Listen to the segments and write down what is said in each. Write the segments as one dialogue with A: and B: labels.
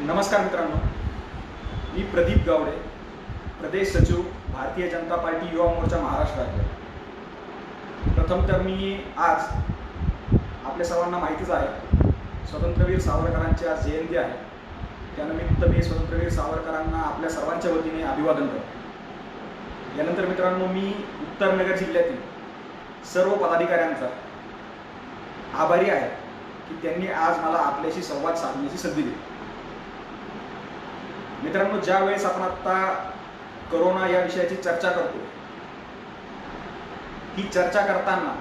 A: नमस्कार मित्रांनो, मी प्रदीप गावडे, प्रदेश सचिव, भारतीय जनता पार्टी युवा मोर्चा महाराष्ट्र राज्य। प्रथम तर मी आज आपल्या सर्वांना माहितीच आहे, स्वातंत्र्यवीर सावरकरांची आज जयंती आहे। त्यानिमित्त मी स्वातंत्र्यवीर सावरकरांना आपल्या सर्वांच्या वतीने अभिवादन करतो। यानंतर मित्रांनो, मी उत्तर नगर जिल्ह्यातील सर्व पदाधिकाऱ्यांचा आभारी आहे की त्यांनी आज मला आपल्याशी संवाद साधण्याची संधी दिली। मित्रांनो, ज्या वेळेस आपण आता कोरोना या विषयाची चर्चा करतो, ही चर्चा करताना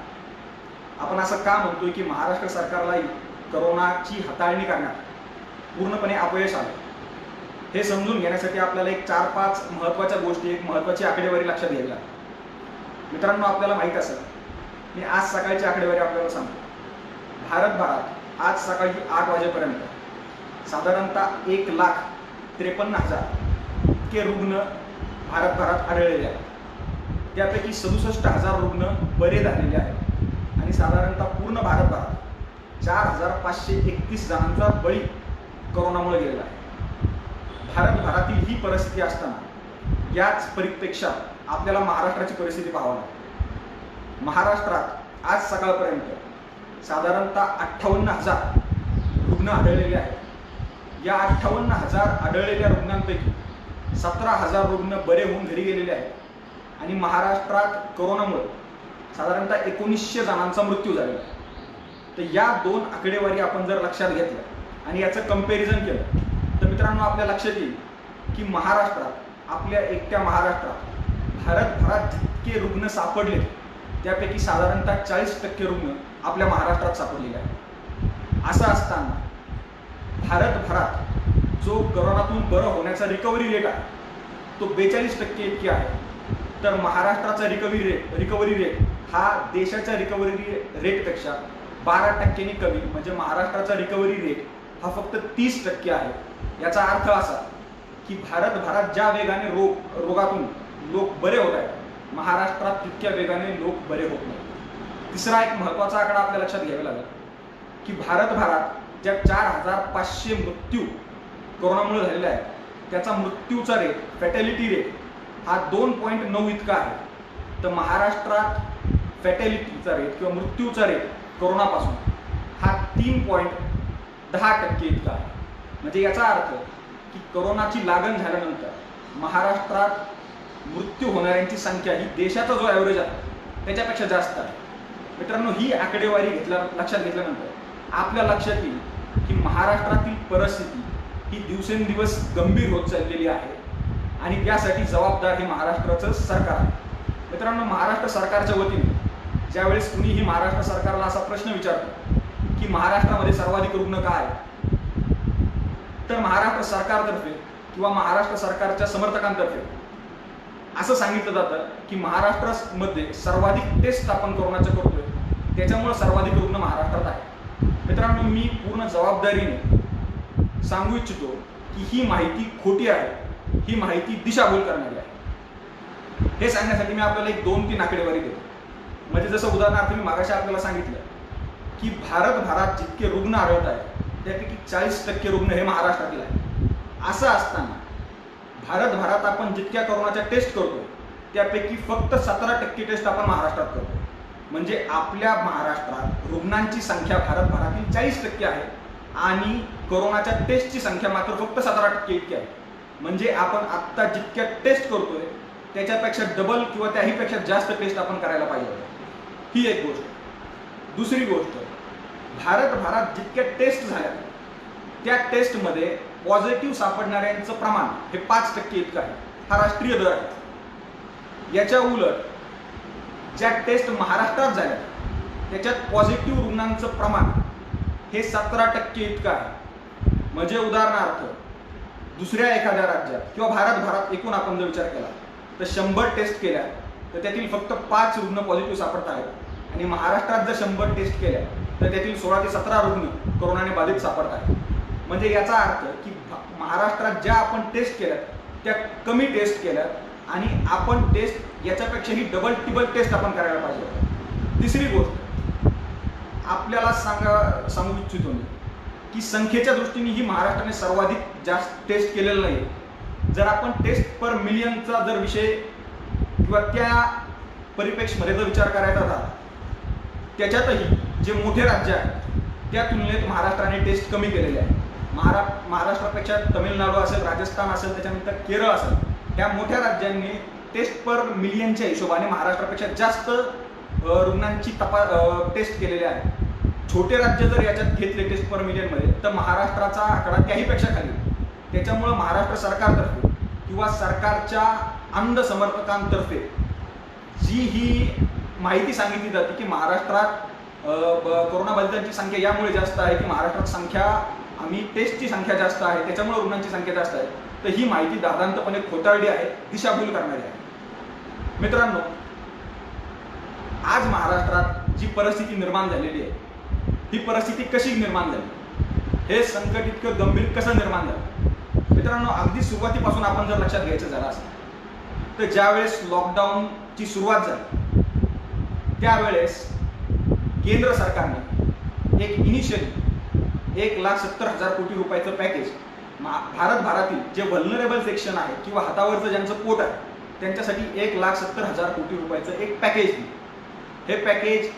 A: आपण असं का म्हणतोय की महाराष्ट्र सरकारला कोरोनाची हाताळणी करण्यात पूर्णपणे अपयश आलं, हे समजून घेण्यासाठी आपल्याला एक 4-5 महत्त्वाच्या गोष्टी, एक महत्त्वाची आकडेवारी लक्षात घ्यावी लागते। मित्रांनो, आपल्याला माहित असेल, मी आज सकाळची आकडेवारी आपल्याला सांगतो। भारतभरात आज सकाळी 8 वाजेपर्यंत साधारणतः 1,53,000 इतके रुग्ण भारतभरात आढळलेले आहेत। त्यापैकी 67,000 रुग्ण बरे झालेले आहेत आणि साधारणतः पूर्ण भारतभरात 4,531 जणांचा बळी कोरोनामुळे गेलेला आहे। भारतभरातील ही परिस्थिती असताना याच परिप्रेक्षात आपल्याला महाराष्ट्राची परिस्थिती पाहावी लागते। महाराष्ट्रात आज सकाळपर्यंत साधारणतः 58,000 रुग्ण आढळलेले आहेत। या 58,000 आढळलेल्या रुग्णांपैकी 17,000 रुग्ण बरे होऊन घरी गेलेले आहेत आणि महाराष्ट्रात कोरोनामुळे साधारणतः 1900 जणांचा मृत्यू झालेला आहे। तर या दोन आकडेवारी आपण जर लक्षात घेतल्या आणि याचं कंपॅरिझन केलं तर मित्रांनो, आपल्या लक्षात येईल की महाराष्ट्रात, आपल्या एकट्या महाराष्ट्रात भारतभरात जितके रुग्ण सापडले त्यापैकी साधारणतः 40% रुग्ण आपल्या महाराष्ट्रात सापडलेले आहेत। असं असताना भारतभरात जो कोरोनातून बरं होण्याचा रिकव्हरी रेट आहे तो 42% इतकी आहे, तर महाराष्ट्राचा रिकव्हरी रेट हा देशाच्या रिकव्हरी रेटपेक्षा 12% कमी, म्हणजे महाराष्ट्राचा रिकव्हरी रेट हा फक्त 30% आहे। याचा अर्थ असा की भारतभरात ज्या वेगाने रोगातून लोक बरे होत आहेत, महाराष्ट्रात तितक्या वेगाने लोक बरे होत नाहीत। तिसरा एक महत्त्वाचा आकडा आपल्या लक्षात घ्यावा लागेल की भारतभरात ज्या 4,500 मृत्यू कोरोनामुळे झालेले आहेत, त्याचा मृत्यूचा रेट, फॅटॅलिटी रेट हा 2.9 इतका आहे। तर महाराष्ट्रात फॅटॅलिटीचा रेट किंवा मृत्यूचा रेट कोरोनापासून हा 3.10% इतका आहे। म्हणजे याचा अर्थ की कोरोनाची लागण झाल्यानंतर महाराष्ट्रात मृत्यू होणाऱ्यांची संख्या ही देशाचा जो ॲव्हरेज आहे त्याच्यापेक्षा जास्त आहे। मित्रांनो, ही आकडेवारी लक्षात घेतल्यानंतर आपल्या लक्षात येईल की महाराष्ट्रातील परिस्थिती ही दिवसेंदिवस गंभीर होत चाललेली आहे आणि यासाठी जबाबदार हे महाराष्ट्राचं सरकार आहे। मित्रांनो, महाराष्ट्र सरकारच्या वतीने ज्यावेळेस कुणीही महाराष्ट्र सरकारला असा प्रश्न विचारतो की महाराष्ट्रामध्ये सर्वाधिक रुग्ण का आहेत, तर महाराष्ट्र सरकारतर्फे किंवा महाराष्ट्र सरकारच्या समर्थकांतर्फे असं सांगितलं जातं की महाराष्ट्रामध्ये सर्वाधिक टेस्ट आपण कोरोनाच्या करतोय, त्याच्यामुळे सर्वाधिक रुग्ण महाराष्ट्रात आहे। मित्रांनो, मी पूर्ण जबाबदारीने सांगू इच्छितो की ही माहिती खोटी आहे, ही माहिती दिशाभूल करणारी आहे। हे सांगण्यासाठी मी आपल्याला एक 2-3 आकडेवारी देतो। म्हणजे जसं उदाहरणार्थ मी मागाशी आपल्याला सांगितलं की भारतभरात जितके रुग्ण आढळत आहेत त्यापैकी 40% रुग्ण हे महाराष्ट्रातील आहेत। असं असताना भारतभरात आपण जितक्या कोरोनाच्या टेस्ट करतो त्यापैकी फक्त 17% टेस्ट आपण महाराष्ट्रात करतो। म्हणजे आपल्या महाराष्ट्रात रुग्णांची संख्या भारतभरातील 40% आहे आणि कोरोनाच्या टेस्टची संख्या मात्र फक्त 17% इतकी आहे। म्हणजे आपण आत्ता जितक्या टेस्ट करतोय त्याच्यापेक्षा डबल किंवा त्याहीपेक्षा जास्त टेस्ट आपण करायला पाहिजे। ही एक गोष्ट। दुसरी गोष्ट, भारतभरात जितक्या टेस्ट झाल्या त्या टेस्टमध्ये पॉझिटिव्ह सापडणाऱ्यांचं प्रमाण हे 5% इतकं आहे। हा राष्ट्रीय दर आहे। याच्या उलट ज्या टेस्ट महाराष्ट्रात झाल्या त्याच्यात पॉझिटिव्ह रुग्णांचं प्रमाण हे 17% इतकं आहे। म्हणजे उदाहरणार्थ दुसऱ्या एखाद्या राज्यात किंवा भारतभरात एकूण आपण जर विचार केला तर 100 टेस्ट केल्या तर त्यातील फक्त 5 रुग्ण पॉझिटिव्ह सापडत आहेत आणि महाराष्ट्रात जर 100 टेस्ट केल्या तर त्यातील 16 ते 17 रुग्ण कोरोनाने बाधित सापडत आहेत। म्हणजे याचा अर्थ की महाराष्ट्रात ज्या आपण टेस्ट केल्या त्या कमी टेस्ट केल्या आणि आपण टेस्ट याच्यापेक्षाही डबल टिबल टेस्ट आपण करायला पाहिजे। तिसरी गोष्ट आपल्याला सांगू इच्छितो मी की संख्येच्या दृष्टीने ही महाराष्ट्राने सर्वाधिक जास्त टेस्ट केलेलं नाही. जर आपण टेस्ट पर मिलियनचा जर विषय किंवा त्या परिप्रेक्षमध्ये जर विचार करायचा झाला, त्याच्यातही जे मोठे राज्य आहेत त्या तुलनेत महाराष्ट्राने टेस्ट कमी केलेले आहे. महाराष्ट्रापेक्षा तमिळनाडू असेल, राजस्थान असेल, त्याच्यानंतर केरळ असेल, ह्या मोठ्या राज्यांनी टेस्ट पर मिलियनच्या हिशोबाने महाराष्ट्रापेक्षा जास्त रुग्णांची टेस्ट केलेली आहे. छोटे राज्य जर याच्यात घेतले टेस्ट पर मिलियनमध्ये तर महाराष्ट्राचा आकडा त्याहीपेक्षा खाली. त्याच्यामुळं महाराष्ट्र सरकारतर्फे किंवा सरकारच्या अंध समर्थकांतर्फे जी ही माहिती सांगितली जाते की महाराष्ट्रात कोरोनाबाधितांची संख्या यामुळे जास्त आहे की महाराष्ट्रात संख्या आम्ही टेस्टची संख्या जास्त आहे त्याच्यामुळे रुग्णांची संख्या जास्त आहे, तर ही माहिती दादांतपणे खोटारडी आहे, दिशाभूल करणारी आहे. मित्रांनो, आज महाराष्ट्रात जी परिस्थिती निर्माण झालेली आहे, ही परिस्थिती कशी निर्माण झाली, हे संकट इतकं गंभीर कसं निर्माण झालं? मित्रांनो, अगदी सुरुवातीपासून आपण जर लक्षात घ्यायचं झालं असेल तर ज्यावेळेस लॉकडाऊनची सुरुवात झाली त्यावेळेस केंद्र सरकारने एक इनिशियली 1,70,000 कोटी रुपयाचं पॅकेज भारतभरातील जे व्हल्नरेबल सेक्शन आहे किंवा हातावरचं ज्यांचं पोट आहे त्यांच्यासाठी 1,70,000 कोटी रुपयाचं एक पॅकेज दिलं. हे पॅकेज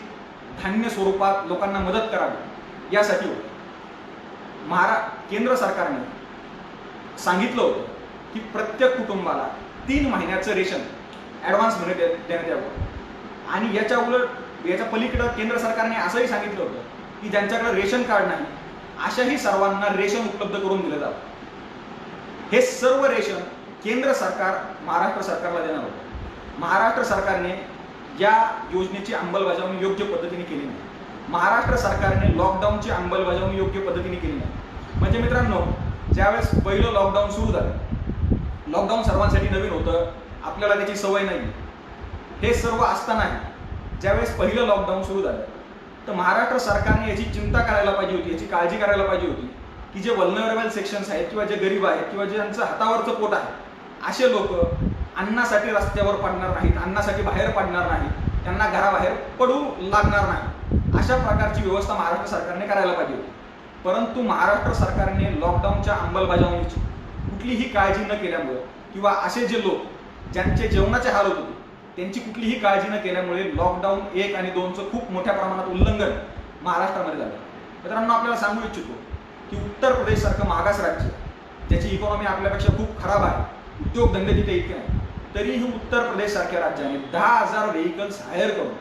A: धान्य स्वरूपात लोकांना मदत करावी यासाठी होतं. केंद्र सरकारने सांगितलं होतं की प्रत्येक कुटुंबाला 3 महिन्याचं रेशन ॲडव्हान्समध्ये देण्यात यावं. आणि याच्या उलट याच्या पलीकडं केंद्र सरकारने असंही सांगितलं होतं की ज्यांच्याकडे रेशन कार्ड नाही अशाही सर्वांना रेशन उपलब्ध करून दिलं जावं. हे सर्व रेशन केंद्र सरकार महाराष्ट्र सरकारला देणार होतं. महाराष्ट्र सरकारने या योजनेची अंमलबजावणी योग्य पद्धतीने केली नाही. महाराष्ट्र सरकारने लॉकडाऊनची अंमलबजावणी योग्य पद्धतीने केली नाही. म्हणजे मित्रांनो, ज्यावेळेस पहिलं लॉकडाऊन सुरू झालं, लॉकडाऊन सर्वांसाठी नवीन होतं, आपल्याला त्याची सवय नाही. हे सर्व असतानाही ज्यावेळेस पहिलं लॉकडाऊन सुरू झालं तर महाराष्ट्र सरकारने याची चिंता करायला पाहिजे होती, याची काळजी करायला पाहिजे होती की जे व्हल्नरेबल सेक्शन्स आहेत किंवा जे गरीब आहेत किंवा ज्यांचं हातावरचं पोट आहे असे लोक अन्नासाठी रस्त्यावर पडणार नाहीत, अन्नासाठी बाहेर पडणार नाहीत, त्यांना घराबाहेर पडू लागणार नाही, अशा प्रकारची व्यवस्था महाराष्ट्र सरकारने करायला पाहिजे होती. परंतु महाराष्ट्र सरकारने लॉकडाऊनच्या अंमलबजावणीची कुठलीही काळजी न केल्यामुळे किंवा असे जे लोक ज्यांचे जेवणाचे हाल होत होते त्यांची कुठलीही काळजी न केल्यामुळे लॉकडाऊन 1 आणि 2चं खूप मोठ्या प्रमाणात उल्लंघन महाराष्ट्रामध्ये झालं. मित्रांनो, आपल्याला सांगू इच्छितो की उत्तर प्रदेश सारखं मागास राज्य ज्याची इकॉनॉमी आपल्यापेक्षा खूप खराब आहे, उद्योगधंदे तिथे इतके नाही, तरीही उत्तर प्रदेश सारख्या राज्याने 10,000 व्हेकल्स हायर करून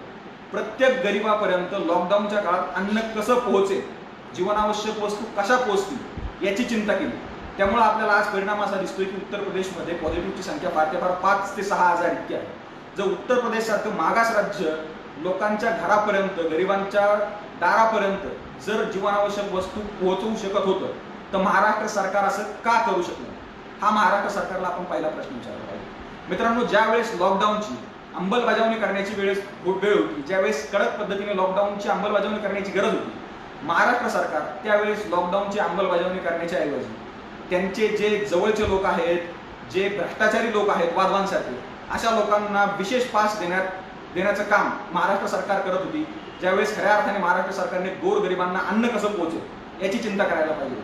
A: प्रत्येक गरीबापर्यंत लॉकडाऊनच्या काळात अन्न कसं पोहोचेल, जीवनावश्यक वस्तू कशा पोहोचतील याची चिंता केली. त्यामुळे आपल्याला आज परिणाम असा दिसतोय की उत्तर प्रदेशमध्ये पॉझिटिव्हची संख्या फार ते फार 5,000 ते 6,000 इतकी आहे. जर उत्तर प्रदेशसारखं मागास राज्य लोकांच्या घरापर्यंत, गरिबांच्या दारापर्यंत जर जीवनावश्यक वस्तू पोहोचवू शकत होतं तर महाराष्ट्र सरकार असं का करू शकलं? हा महाराष्ट्र सरकारला आपण पहिला प्रश्न विचारला पाहिजे. मित्रांनो, ज्यावेळेस लॉकडाऊनची अंमलबजावणी करण्याची वेळ होती, ज्यावेळेस कडक पद्धतीने लॉकडाऊनची अंमलबजावणी करण्याची गरज होती, महाराष्ट्र सरकार त्यावेळेस लॉकडाऊनची अंमलबजावणी करण्याच्या ऐवजी त्यांचे जे जवळचे लोक आहेत, जे भ्रष्टाचारी लोक आहेत वादवांसाठी, अशा लोकांना विशेष पास देण्याचं काम महाराष्ट्र सरकार करत होती. ज्यावेळेस खऱ्या अर्थाने महाराष्ट्र सरकारने गोरगरिबांना अन्न कसं पोहोचेल याची चिंता करायला पाहिजे.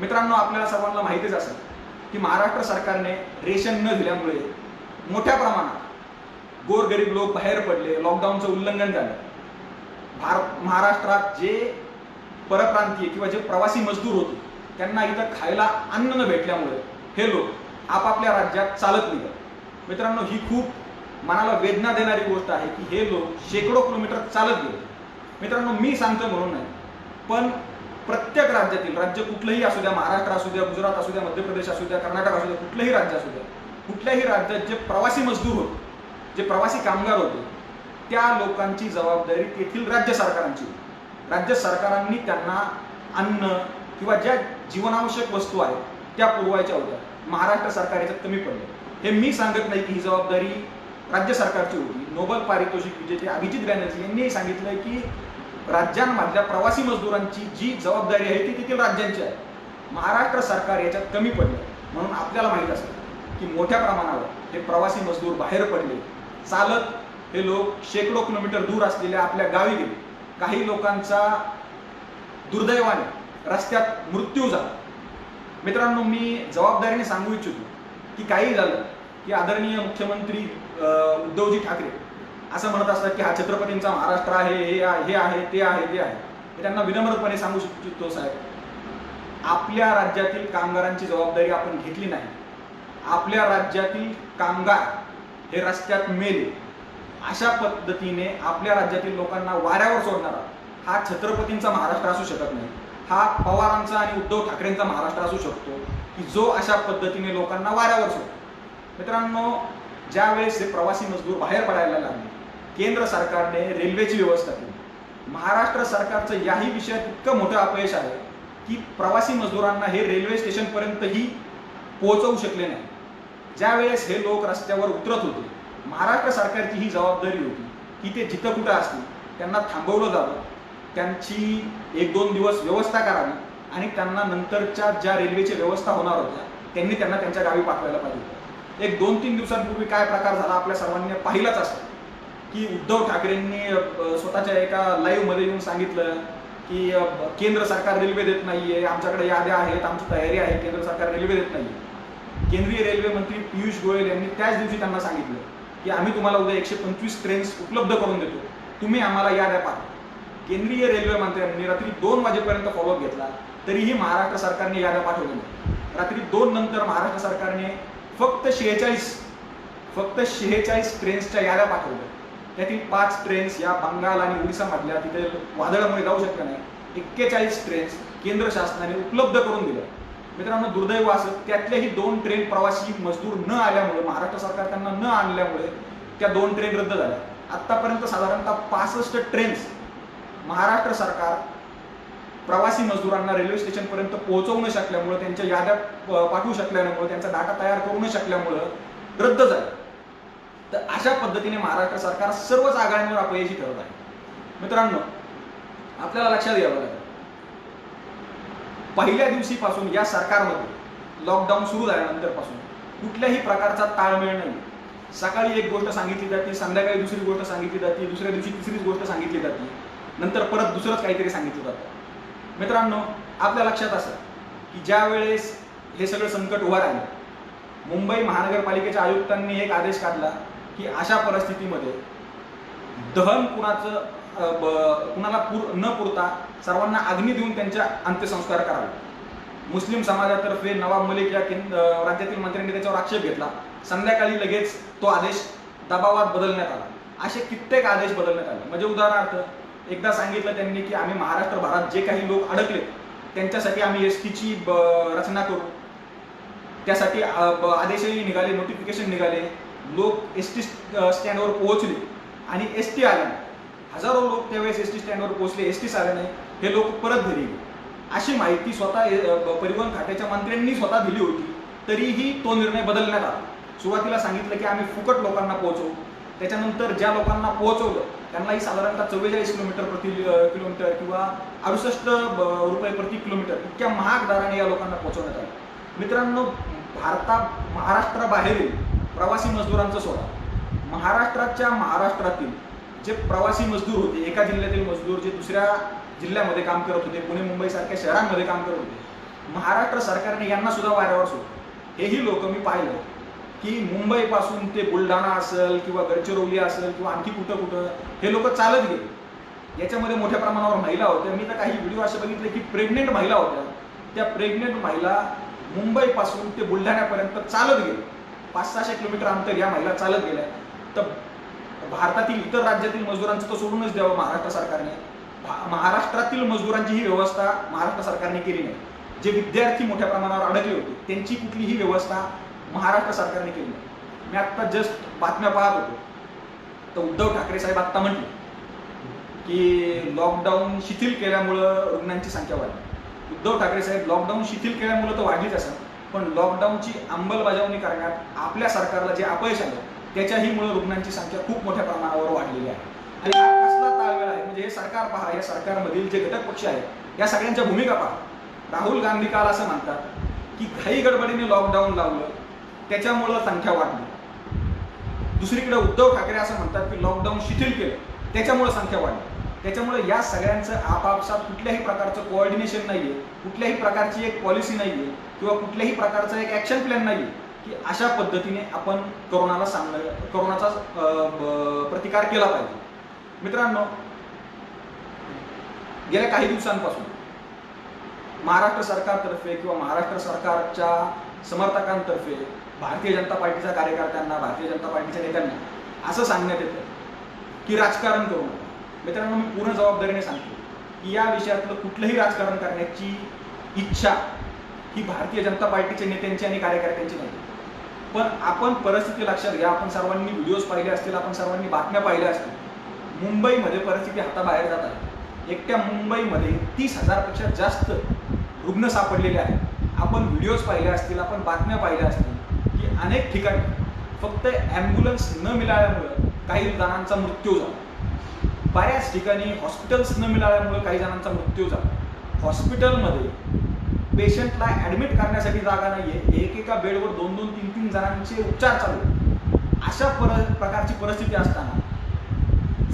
A: मित्रांनो, आपल्याला सर्वांना माहितीच असेल की महाराष्ट्र सरकारने रेशन न दिल्यामुळे मोठ्या प्रमाणात गोरगरीब लोक बाहेर पडले, लॉकडाऊनचं उल्लंघन झालं. महाराष्ट्रात जे परप्रांतीय किंवा जे प्रवासी मजदूर होते त्यांना इथं खायला अन्न न भेटल्यामुळे हे लोक आपापल्या राज्यात चालत निघाले. मित्रांनो, ही खूप मनाला वेदना देणारी गोष्ट आहे की हे लोक शेकडो किलोमीटर चालत गेले. मित्रांनो, मी सांगतो म्हणून नाही, पण प्रत्येक राज्यातील, राज्य कुठलंही असू द्या, महाराष्ट्र असू द्या, गुजरात असू द्या, मध्य प्रदेश असू द्या, कर्नाटक असू द्या, कुठलंही राज्य असू द्या, कुठल्याही राज्यात जे प्रवासी मजदूर होते, जे प्रवासी कामगार होते, त्या लोकांची जबाबदारी तेथील राज्य सरकारांची. राज्य सरकारांनी त्यांना अन्न किंवा ज्या जीवनावश्यक वस्तू आहेत त्या पुरवायच्या होत्या. महाराष्ट्र सरकार याच्यात कमी पडले. हे मी सांगत नाही की ही जबाबदारी राज्य सरकारची होती. नोबेल पारितोषिक विजेते अभिजित बॅनर्जी यांनी सांगितलंय की राज्यांमधल्या प्रवासी मजदूरांची जी जबाबदारी आहे ती तेथील राज्यांची आहे. महाराष्ट्र सरकार याच्यात कमी पडले. म्हणून आपल्याला माहित असेल की मोठ्या प्रमाणावर हे प्रवासी मजदूर बाहेर पडले, चालत हे लोक शेकडो किलोमीटर दूर असलेल्या आपल्या गावी गेले. काही लोकांचा दुर्दैवाने रस्त्यात मृत्यू झाला. मित्रांनो, मी जबाबदारीने सांगू इच्छितो की काही झालं की आदरणीय मुख्यमंत्री उद्धवजी ठाकरे असं म्हणत असतात की हा छत्रपतींचा महाराष्ट्र आहे, हे आहे, ते आहे, ते आहे. मी त्यांना विनम्रपणे सांगू इच्छितो, साहेब, आपल्या राज्यातील कामगारांची जबाबदारी आपण घेतली नाही. आपल्या राज्यातील कामगार हे रस्त्यात मेले, अशा पद्धतीने आपल्या राज्यातील लोकांना वाऱ्यावर सोडणारा हा छत्रपतींचा महाराष्ट्र असू शकत नाही. हा पवारांचा आणि उद्धव ठाकरेंचा महाराष्ट्र असू शकतो की जो अशा पद्धतीने लोकांना वाऱ्यावर सोडतो. मित्रांनो, ज्या वेळेस हे प्रवासी मजदूर बाहेर पडायला लागले, केंद्र सरकारने रेल्वेची व्यवस्था केली. महाराष्ट्र सरकारचं याही विषयात इतकं मोठं अपयश आहे की प्रवासी मजदूरांना हे रेल्वे स्टेशनपर्यंतही पोहोचवू शकले नाही. ज्या वेळेस हे लोक रस्त्यावर उतरत होते, महाराष्ट्र सरकारची ही जबाबदारी होती की ते जिथं कुठं असतील त्यांना थांबवलं जावं, त्यांची 1-2 दिवस व्यवस्था करावी आणि त्यांना नंतरच्या ज्या रेल्वेची व्यवस्था होणार होत्या त्यांनी त्यांना त्यांच्या गावी पाठवायला पाहिजे. 1-2-3 दिवसांपूर्वी काय प्रकार झाला आपल्या सर्वांनी पाहिलाच असेल की उद्धव ठाकरेंनी स्वतःच्या एका लाईव्ह मध्ये येऊन सांगितलं की केंद्र सरकार रेल्वे देत नाहीये, आमच्याकडे याद्या आहेत, आमची तयारी आहे, केंद्र सरकार रेल्वे देत नाहीये. केंद्रीय रेल्वे मंत्री पियुष गोयल यांनी त्याच दिवशी त्यांना सांगितलं की आम्ही तुम्हाला उद्या 125 ट्रेन्स उपलब्ध करून देतो, तुम्ही आम्हाला याद्या पाठवा. केंद्रीय रेल्वे मंत्र्यांनी रात्री 2 वाजेपर्यंत फॉलोअप घेतला, तरीही महाराष्ट्र सरकारने याद्या पाठवल्या नाही. रात्री 2 नंतर महाराष्ट्र सरकारने फक्त 46 ट्रेन्सच्या याद्या पाठवल्या. त्यातील 5 ट्रेन्स या बंगाल आणि ओडिसा मधल्या तिथे वादळामुळे जाऊ शकल्या नाही. 41 ट्रेन्स केंद्र शासनाने उपलब्ध करून दिल्या. मित्रांनो, दुर्दैव असं त्यातल्याही 2 ट्रेन प्रवासी मजदूर न आल्यामुळे, महाराष्ट्र सरकार त्यांना न आणल्यामुळे त्या 2 ट्रेन रद्द झाल्या. आतापर्यंत साधारणतः 65 ट्रेन्स महाराष्ट्र सरकार प्रवासी मजदूरांना रेल्वे स्टेशन पर्यंत पोहोचवू न शकल्यामुळे, त्यांच्या याद्या पाठवू शकल्यामुळे, त्यांचा डाटा तयार करू न शकल्यामुळे रद्द झाले. तर अशा पद्धतीने महाराष्ट्र सरकार सर्वच आघाड्यांवर अपयशी ठरत आहे. मित्रांनो, आपल्याला लक्षात घ्यावं लागेल, पहिल्या दिवशीपासून या सरकारमध्ये लॉकडाऊन सुरू झाल्यानंतर पासून कुठल्याही प्रकारचा ताळमेळ नाही. सकाळी एक गोष्ट सांगितली जाते, संध्याकाळी दुसरी गोष्ट सांगितली जाते, दुसऱ्या दिवशी तिसरीच गोष्ट सांगितली जाते, नंतर परत दुसरंच काहीतरी सांगितलं जातं. मित्रांनो, आपल्या लक्षात असं की ज्या वेळेस हे सगळं संकट उभं राहिलं, मुंबई महानगरपालिकेच्या आयुक्तांनी एक आदेश काढला की अशा परिस्थितीमध्ये दहन कुणाला न पुरता सर्वांना अग्नी देऊन त्यांच्या अंत्यसंस्कार करावे. मुस्लिम समाजातर्फे नवाब मलिक या राज्यातील मंत्र्यांनी त्याच्यावर आक्षेप घेतला. संध्याकाळी लगेच तो आदेश दबावात बदलण्यात आला. असे कित्येक आदेश बदलण्यात आले. म्हणजे उदाहरणार्थ एकदा सांगितलं त्यांनी की आम्ही महाराष्ट्रभरात जे काही लोक अडकले त्यांच्यासाठी आम्ही एसटीची रचना करू. त्यासाठी आदेशही निघाले, नोटिफिकेशन निघाले, लोक एसटी स्टँडवर पोहोचले आणि एसटी आल्या. हजारो लोक त्यावेळेस एसटी स्टँडवर पोहोचले, एसटी आले नाही, हे लोक परत घरी गेले. अशी माहिती स्वतः परिवहन खात्याच्या मंत्र्यांनी स्वतः दिली होती, तरीही तो निर्णय बदलण्यात आला. सुरुवातीला सांगितलं की आम्ही फुकट लोकांना पोहोचवू, त्याच्यानंतर ज्या लोकांना पोहोचवलं त्यांनाही साधारणतः 44 किलोमीटर प्रति किलोमीटर किंवा 68 रुपये प्रति किलोमीटर इतक्या महाग दराने या लोकांना पोहोचवण्यात आलं. मित्रांनो, महाराष्ट्राबाहेरील प्रवासी मजदूरांचं सोडा, महाराष्ट्रातील जे प्रवासी मजदूर होते, एका जिल्ह्यातील मजदूर जे दुसऱ्या जिल्ह्यामध्ये काम करत होते, पुणे मुंबई सारख्या शहरांमध्ये काम करत होते, महाराष्ट्र सरकारने यांना सुद्धा वाऱ्यावर सोडलं. हेही लोक मी पाहिलं की मुंबईपासून ते बुलढाणा असेल किंवा गडचिरोली असेल किंवा आणखी कुठं हे लोक चालत गेले. याच्यामध्ये मोठ्या प्रमाणावर महिला होत्या. मी तर काही व्हिडिओ असे बघितले की प्रेग्नेंट महिला होत्या. त्या प्रेग्नेंट महिला मुंबईपासून ते बुलढाण्यापर्यंत चालत गेले. 500-600 किलोमीटर अंतर या महिला चालत गेल्या. तर भारतातील इतर राज्यातील मजुरांचं तर सोडूनच द्यावं महाराष्ट्र सरकारने, महाराष्ट्रातील मजुरांची ही व्यवस्था महाराष्ट्र सरकारने केली नाही. जे विद्यार्थी मोठ्या प्रमाणावर अडकले होते त्यांची कुठलीही व्यवस्था महाराष्ट्र सरकारने केली नाही. मी आता जस्ट बातम्या पाहत होतो तर उद्धव ठाकरे साहेब आता म्हटले की लॉकडाऊन शिथिल केल्यामुळं रुग्णांची संख्या वाढली. उद्धव ठाकरे साहेब, लॉकडाऊन शिथिल केल्यामुळं तर वाढलीच असेल, पण लॉकडाऊनची अंमलबजावणी करण्यात आपल्या सरकारला जे अपयश आलं त्याच्याहीमुळे रुग्णांची संख्या खूप मोठ्या प्रमाणावर वाढलेली आहे. आणि हा कसला ताळमेळ आहे, म्हणजे हे सरकार पहा, या सरकारमधील जे घटक पक्ष आहेत या सगळ्यांच्या भूमिका पहा. राहुल गांधी काल असं म्हणतात की घाई गडबडीने लॉकडाऊन लावलं त्याच्यामुळं संख्या वाढली. दुसरीकडे उद्धव ठाकरे असं म्हणतात की लॉकडाऊन शिथिल केलं त्याच्यामुळे संख्या वाढली. त्याच्यामुळे या सगळ्यांचं आपापसात कुठल्याही प्रकारचं कोऑर्डिनेशन नाहीये, कुठल्याही प्रकारची एक पॉलिसी नाहीये किंवा कुठल्याही प्रकारचा एक ॲक्शन प्लॅन नाहीये की अशा पद्धतीने आपण कोरोनाचा प्रतिकार केला पाहिजे. मित्रांनो, गेल्या काही दिवसांपासून महाराष्ट्र सरकारतर्फे किंवा महाराष्ट्र सरकारच्या समर्थकांतर्फे भारतीय जनता पार्टीच्या कार्यकर्त्यांना, भारतीय जनता पार्टीच्या नेत्यांना असं सांगण्यात येतं की राजकारण करू नका. मित्रांनो, मी पूर्ण जबाबदारीने सांगतो की या विषयातलं कुठलंही राजकारण करण्याची इच्छा ही भारतीय जनता पार्टीच्या नेत्यांची आणि कार्यकर्त्यांची नाही. पण आपण परिस्थिती लक्षात घ्या. आपण सर्वांनी व्हिडिओज पाहिले असतील, आपण सर्वांनी बातम्या पाहिल्या असतील. मुंबईमध्ये परिस्थिती हाताबाहेर जात आहे. एकट्या मुंबईमध्ये 30,000 पेक्षा जास्त रुग्ण सापडलेले आहेत. आपण व्हिडिओज पाहिले असतील, आपण बातम्या पाहिल्या असतील की अनेक ठिकाणी फक्त ॲम्ब्युलन्स न मिळाल्यामुळं काही जणांचा मृत्यू झाला. बऱ्याच ठिकाणी हॉस्पिटल्स न मिळाल्यामुळे काही जणांचा मृत्यू झाला. हॉस्पिटलमध्ये पेशंटला ॲडमिट करण्यासाठी जागा नाहीये, एकेका बेडवर 2-2, 3-3 जणांचे उपचार चालू. अशा प्रकारची परिस्थिती असताना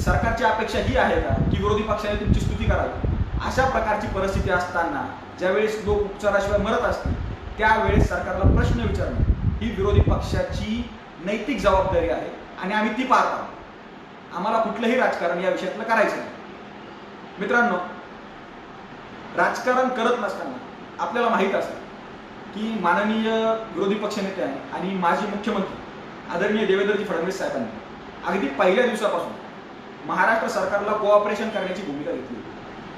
A: सरकारची अपेक्षा ही आहे का की विरोधी पक्षाने तुमची स्तुती करावी? अशा प्रकारची परिस्थिती असताना ज्यावेळेस लोक उपचाराशिवाय मरत असतील त्यावेळेस सरकारला प्रश्न विचारणं ही विरोधी पक्षाची नैतिक जबाबदारी आहे आणि आम्ही ती पार पाडतो. आम्हाला कुठलंही राजकारण या विषयातलं करायचं नाही. मित्रांनो, राजकारण करत नसताना आपल्याला माहीत असेल की माननीय विरोधी पक्षनेते आणि माजी मुख्यमंत्री आदरणीय देवेंद्रजी फडणवीस साहेबांनी अगदी पहिल्या दिवसापासून महाराष्ट्र सरकारला कोऑपरेशन करण्याची भूमिका घेतली.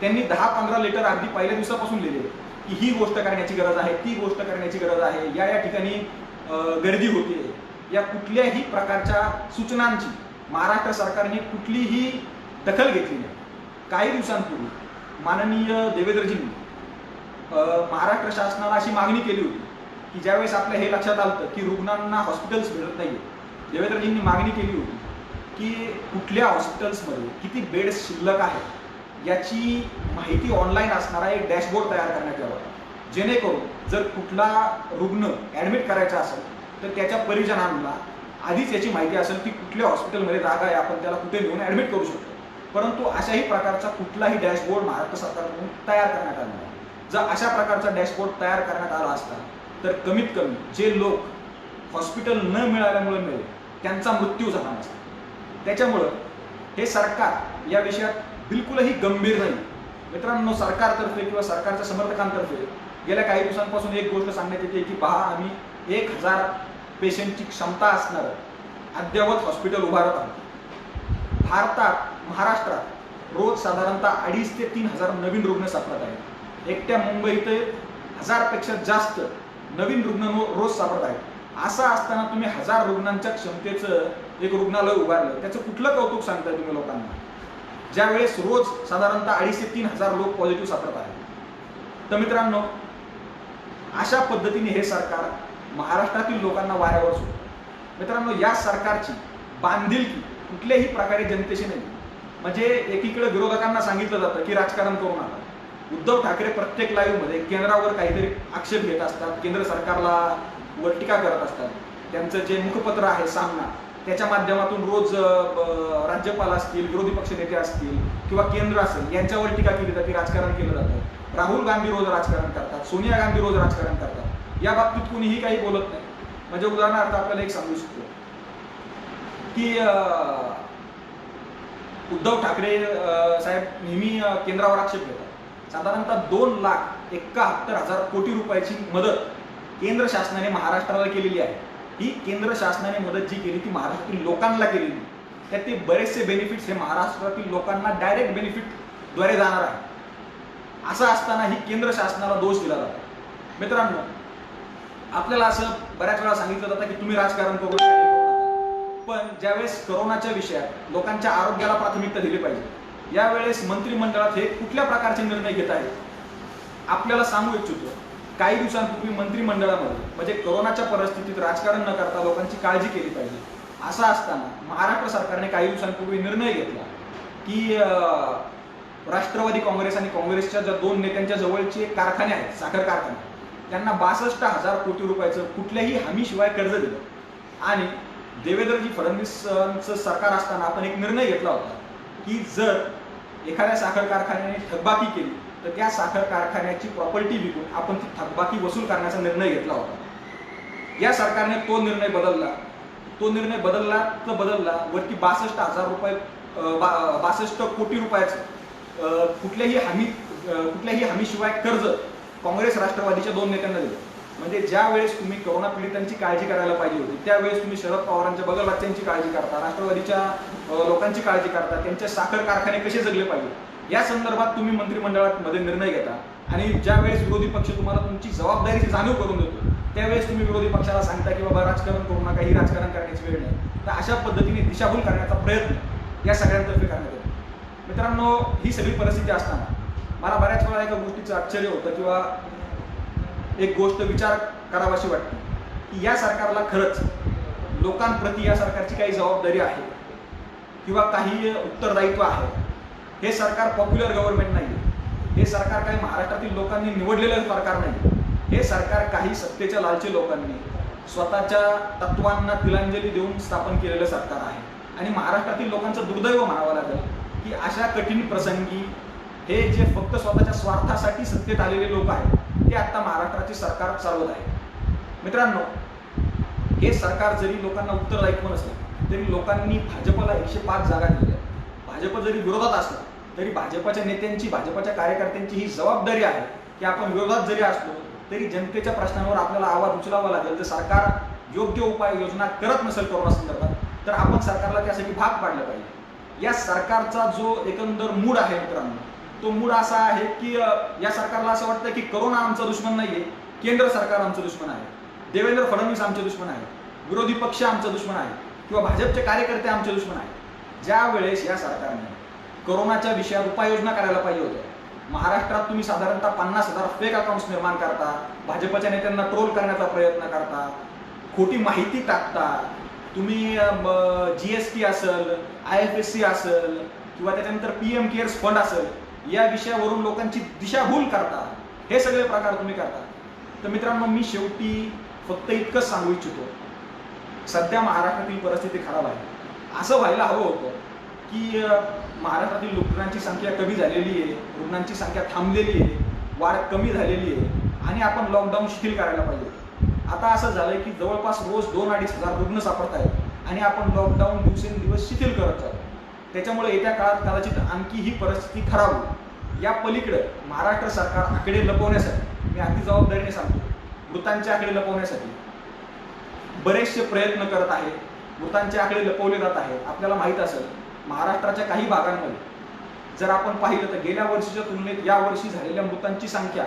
A: त्यांनी 10-15 लेटर अगदी पहिल्या दिवसापासून लिहिले की ही गोष्ट करण्याची गरज आहे, ती गोष्ट करण्याची गरज आहे, या ठिकाणी गर्दी होते. या कुठल्याही प्रकारच्या सूचनांची महाराष्ट्र सरकारने कुठलीही दखल घेतली नाही. काही दिवसांपूर्वी माननीय देवेंद्रजींनी महाराष्ट्र शासनाला अशी मागणी केली होती की ज्यावेळेस आपल्या हे लक्षात आलं की रुग्णांना हॉस्पिटल्स मिळत नाही, देवेंद्रजींनी मागणी केली होती की कुठल्या हॉस्पिटल्समध्ये किती बेड्स शिल्लक आहेत याची माहिती ऑनलाईन असणारा एक डॅशबोर्ड तयार करण्यात यावा, जेणेकरून जर कुठला रुग्ण ॲडमिट करायचा असेल तर त्याच्या परिजनांना आधीच याची माहिती असेल की कुठल्या हॉस्पिटलमध्ये जागा आहे, आपण त्याला कुठे नेऊन ॲडमिट करू शकतो. परंतु अशाही प्रकारचा कुठलाही डॅशबोर्ड महाराष्ट्र सरकारकडून तयार करण्यात आला नाही. जर अशा प्रकारचा डॅशबोर्ड तयार करण्यात आला असता तर कमीत कमी जे लोक हॉस्पिटल न मिळाल्यामुळे मिळेल त्यांचा मृत्यू झाला नसता. त्याच्यामुळं हे सरकार या विषयात बिलकुलही गंभीर नाही. मित्रांनो, सरकारतर्फे किंवा सरकारच्या समर्थकांतर्फे गेल्या काही दिवसांपासून एक गोष्ट सांगण्यात येते की पहा, आम्ही 1,000 पेशंटची क्षमता असणारं अद्ययावत हॉस्पिटल उभारत आहोत. भारतात, महाराष्ट्रात रोज साधारणतः 2,500 ते 3,000 नवीन रुग्ण सापडत आहेत. एकट्या मुंबईत 1,000 पेक्षा जास्त नवीन रुग्ण रोज सापडत आहेत. असं असताना तुम्ही 1,000 रुग्णांच्या क्षमतेचं एक रुग्णालय उभारलं, त्याचं कुठलं कौतुक सांगताय तुम्ही लोकांना, ज्यावेळेस रोज साधारणतः 2,500 ते 3,000 लोक पॉझिटिव्ह सापडत आहेत. तर मित्रांनो, अशा पद्धतीने हे सरकार महाराष्ट्रातील लोकांना वाऱ्यावर सोडतं. मित्रांनो, या सरकारची बांधिलकी कुठल्याही प्रकारे जनतेशी नाही. म्हणजे एकीकडे विरोधकांना सांगितलं जातं की राजकारण करू नका. उद्धव ठाकरे प्रत्येक लाईव्हमध्ये केंद्रावर काहीतरी आक्षेप घेत असतात, केंद्र सरकारला वर टीका करत असतात. त्यांचं जे मुखपत्र आहे सामना, त्याच्या माध्यमातून रोज राज्यपाल असतील, विरोधी पक्षनेते असतील किंवा केंद्र असेल यांच्यावर टीका केली जाते, राजकारण केलं जातं. राहुल गांधी रोज राजकारण करतात, सोनिया गांधी रोज राजकारण करतात. या बाबतीत कोणीही काही बोलत नाही. म्हणजे उदाहरणार्थ आपल्याला एक सांगू शकतो की उद्धव ठाकरे साहेब नेहमी केंद्रावर आक्षेप घेतात. साधारणतः 2,71,000 कोटी रुपयाची मदत केंद्र शासनाने महाराष्ट्राला केलेली आहे. ही केंद्र शासनाने मदत जी केली ती महाराष्ट्रातील लोकांना केलेली. त्यातील बरेचसे बेनिफिट्स हे महाराष्ट्रातील लोकांना डायरेक्ट बेनिफिटद्वारे जाणार आहे. असं असताना ही केंद्र शासनाला दोष दिला जातो. मित्रांनो, आपल्याला असं बऱ्याच वेळा सांगितलं जातं की तुम्ही राजकारण करू नका, पण ज्यावेळेस कोरोनाच्या विषयात लोकांच्या आरोग्याला प्राथमिकता दिली पाहिजे, यावेळेस मंत्रिमंडळात हे कुठल्या प्रकारचे निर्णय घेत आहेत आपल्याला सांगू इच्छितो. काही दिवसांपूर्वी मंत्रिमंडळामध्ये म्हणजे कोरोनाच्या परिस्थितीत राजकारण न करता लोकांची काळजी केली पाहिजे. असं असताना महाराष्ट्र सरकारने काही दिवसांपूर्वी निर्णय घेतला की राष्ट्रवादी काँग्रेस आणि काँग्रेसच्या ज्या 2 नेत्यांच्या जवळचे कारखाने आहेत, साखर कारखाने, त्यांना 62,000 कोटी रुपयाचं कुठल्याही हमीशिवाय कर्ज दिलं. आणि देवेंद्रजी फडणवीसांचं सरकार असताना आपण एक निर्णय घेतला होता की जर एखाद्या साखर कारखान्याने थकबाकी केली तर त्या साखर कारखान्याची प्रॉपर्टी विकून आपण ती थकबाकी वसूल करण्याचा निर्णय घेतला होता. या सरकारने तो निर्णय बदलला. तो निर्णय बदलला तर बदलला वरती 62,000 रुपये 62 कोटी रुपयाचं कुठल्याही हमीशिवाय कर्ज काँग्रेस राष्ट्रवादीच्या 2 नेत्यांना दिलं. म्हणजे ज्या वेळेस तुम्ही कोरोना पीडितांची काळजी करायला पाहिजे होती त्यावेळेस तुम्ही शरद पवारांच्या बगल बच्च्यांची काळजी करता, राष्ट्रवादीच्या लोकांची काळजी करता, त्यांचे साखर कारखाने कसे जगले पाहिजे या संदर्भात तुम्ही मंत्रिमंडळामध्ये निर्णय घेता. आणि ज्या वेळेस विरोधी पक्ष तुम्हाला तुमची जबाबदारीची जाणीव करून देतो त्यावेळेस तुम्ही विरोधी पक्षाला सांगता की बाबा राजकारण करू नका, ही राजकारण करण्याची वेळ नाही. तर अशा पद्धतीने दिशाभूल करण्याचा प्रयत्न या सगळ्यांतर्फे करण्यात येतो. मित्रांनो, ही सगळी परिस्थिती असताना मला बऱ्याच वेळा एका गोष्टीचं आश्चर्य होतं किंवा एक गोष्ट विचार करावाशी वाटते की या सरकारला खरंच लोकांप्रती या सरकारची काही जबाबदारी आहे किंवा काही उत्तरदायित्व आहे. हे सरकार पॉप्युलर गव्हर्नमेंट नाही. हे सरकार काही महाराष्ट्रातील लोकांनी निवडलेलं सरकार नाही. हे सरकार काही सत्तेच्या लालची लोकांनी स्वतःच्या तत्वांना तिलांजली देऊन स्थापन केलेलं सरकार आहे. आणि महाराष्ट्रातील लोकांचं दुर्दैव म्हणावं लागेल की अशा कठीण प्रसंगी हे जे फक्त स्वतःच्या स्वार्थासाठी सत्तेत आलेले लोक आहेत ते आता महाराष्ट्राचे सरकार चालवत आहे. मित्रांनो, हे सरकार जरी लोकांना उत्तरदायित्व नसलं तरी लोकांनी भाजपला 105 जागा दिल्या. भाजप जरी विरोधात असला तरी भाजपच्या नेत्यांची, भाजपच्या कार्यकर्त्यांची ही जबाबदारी आहे की आपण विरोधात जरी असलो तरी जनतेच्या प्रश्नांवर आपल्याला आवाज उचलावा लागेल. तर सरकार योग्य उपाययोजना करत नसेल कोरोना संदर्भात तर आपण सरकारला त्यासाठी भाग पाडलं पाहिजे. या सरकारचा जो एकंदर मूड आहे मित्रांनो, तो मूड असा आहे की या सरकारला असं वाटतं की कोरोना आमचा दुश्मन नाहीये, केंद्र सरकार आमचं दुश्मन आहे, देवेंद्र फडणवीस आमचे दुश्मन आहे, विरोधी पक्ष आमचा दुश्मन आहे किंवा भाजपचे कार्यकर्ते आमचे दुश्मन आहेत. ज्या वेळेस या सरकारने कोरोनाच्या विषयावर उपाययोजना करायला पाहिजे होत्या, महाराष्ट्रात तुम्ही साधारणतः 50,000 फेक अकाउंट्स निर्माण करता, भाजपच्या नेत्यांना ट्रोल करण्याचा प्रयत्न करता, खोटी माहिती टाकता, तुम्ही GST असेल, IFSC असेल किंवा त्याच्यानंतर PM केअर्स फंड असेल या विषयावरून लोकांची दिशाभूल करता. हे सगळे प्रकार तुम्ही करता. तर मित्रांनो, मी शेवटी फक्त इतकंच सांगू इच्छितो, सध्या महाराष्ट्रातील परिस्थिती खराब आहे. असं व्हायला हवं होतं की महाराष्ट्रातील रुग्णांची संख्या कमी झालेली आहे, रुग्णांची संख्या थांबलेली आहे, वाढ कमी झालेली आहे आणि आपण लॉकडाऊन शिथिल करायला पाहिजे. आता असं झालंय की जवळपास रोज 2-2.5 हजार रुग्ण सापडत आहेत आणि आपण लॉकडाऊन दिवसेंदिवस शिथिल करत जातो. त्याच्यामुळे येत्या काळात कदाचित आणखी ही परिस्थिती खराब होईल. या पलीकडे महाराष्ट्र सरकार आकडे लपवण्यासाठी, मी अगदी जबाबदारीने सांगतो, मृतांचे आकडे लपवण्यासाठी बरेचसे प्रयत्न करत आहे. मृतांचे आकडे लपवले जात आहेत. आपल्याला माहीत असेल महाराष्ट्राच्या काही भागांमध्ये जर आपण पाहिलं तर गेल्या वर्षीच्या तुलनेत या वर्षी झालेल्या मृतांची संख्या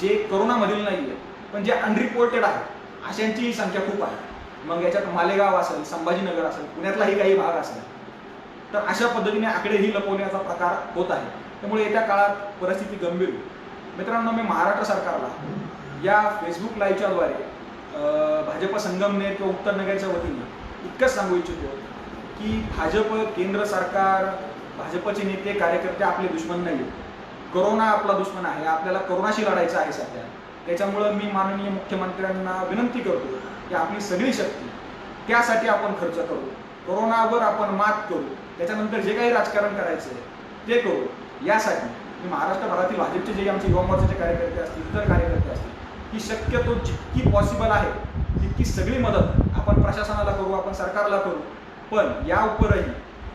A: जे कोरोनामधील नाही आहे पण जे अनरिपोर्टेड आहे अशांची संख्या खूप आहे. मग याच्यात मालेगाव असेल, संभाजीनगर असेल, पुण्यातलाही काही भाग असेल. तर अशा पद्धतीने आकडेही लपवण्याचा प्रकार होत आहे. त्यामुळे येत्या काळात परिस्थिती गंभीर होईल. मित्रांनो, मी महाराष्ट्र सरकारला या फेसबुक लाईव्हच्याद्वारे भाजप संगमनेर किंवा उत्तर नगरच्या वतीने इतकंच सांगू इच्छितो की भाजप, केंद्र सरकार, भाजपचे नेते कार्यकर्ते आपले दुश्मन नाही. कोरोना आपला दुश्मन आहे. आपल्याला कोरोनाशी लढायचं आहे सध्या. त्याच्यामुळं मी माननीय मुख्यमंत्र्यांना विनंती करतो की आपली सगळी शक्ती त्यासाठी आपण खर्च करू, कोरोनावर आपण मात करू, त्याच्यानंतर जे काही राजकारण करायचं आहे ते करू. यासाठी मी महाराष्ट्रभरातील भाजपचे जे आमचे युवा मोर्चाचे कार्यकर्ते असतील, इतर कार्यकर्ते असतील, ही शक्यतो जितकी पॉसिबल आहे तितकी सगळी मदत आपण प्रशासनाला करू, आपण सरकारला करू. पण या उपरही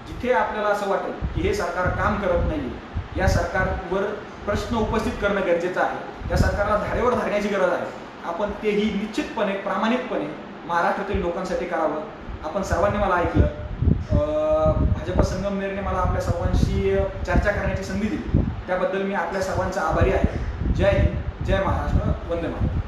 A: जिथे आपल्याला असं वाटेल की हे सरकार काम करत नाही, या सरकारवर प्रश्न उपस्थित करणं गरजेचं आहे, या सरकारला धारेवर धरण्याची गरज आहे, आपण तेही निश्चितपणे, प्रामाणिकपणे महाराष्ट्रातील लोकांसाठी करावं. आपण सर्वांनी मला ऐकलं. भाजप संगमनेरने मला आपल्या सर्वांशी चर्चा करण्याची संधी दिली. त्याबद्दल मी आपल्या सर्वांचा आभारी आहे. जय हिंद, जय महाराष्ट्र, वंदे मातरम.